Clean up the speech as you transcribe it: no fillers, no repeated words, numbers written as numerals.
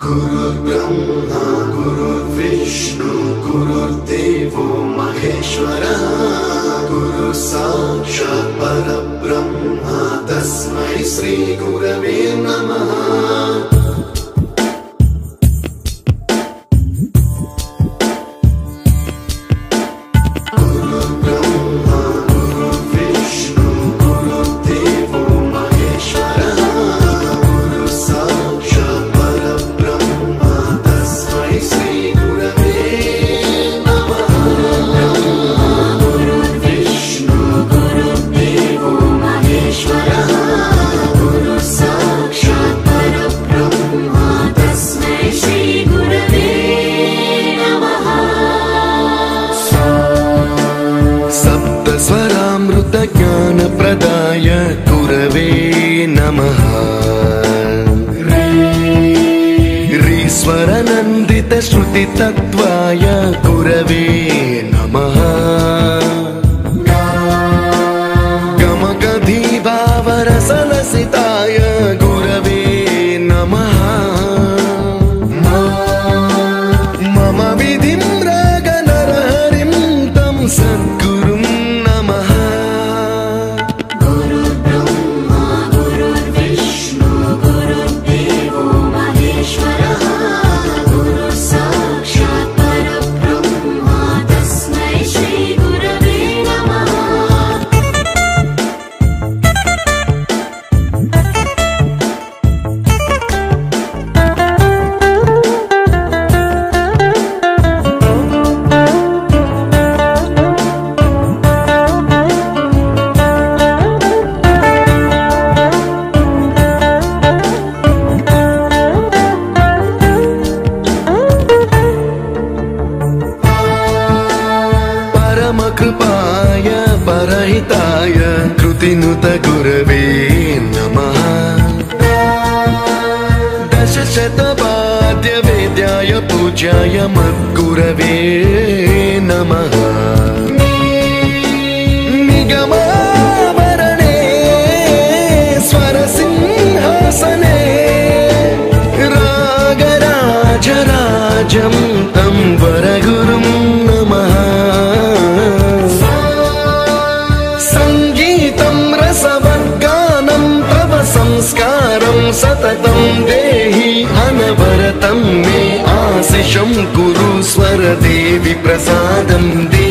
गुरुर्ब्रह्मा गुरुर्विष्णु गुरुर्देवो महेश्वरः गुरु साक्षात् परब्रह्म तस्मै श्री गुरवे नमः। ज्ञानप्रदाय गुरवे नमः। ऋस्वरनन्दितश्रुतितत्त्वाय गुरवे नमः। गमगधीभावरसलसिताय गुरवे नमः। मम विधिं रागनरहरिं तं सद्गुरुं नमः। कृपाय परहिताय कृतिनुत गुरवे नमः। दशशतवाद्यवेद्याय पूज्याय मद्गुरवे नमः। निगमावरणे स्वरसिंहासने रागराजराजं तं वरगुरुं नमः। संस्कारं सततं देहि अनवरतं मे आशिषं कुरु स्वरदेवि प्रसादं देहि।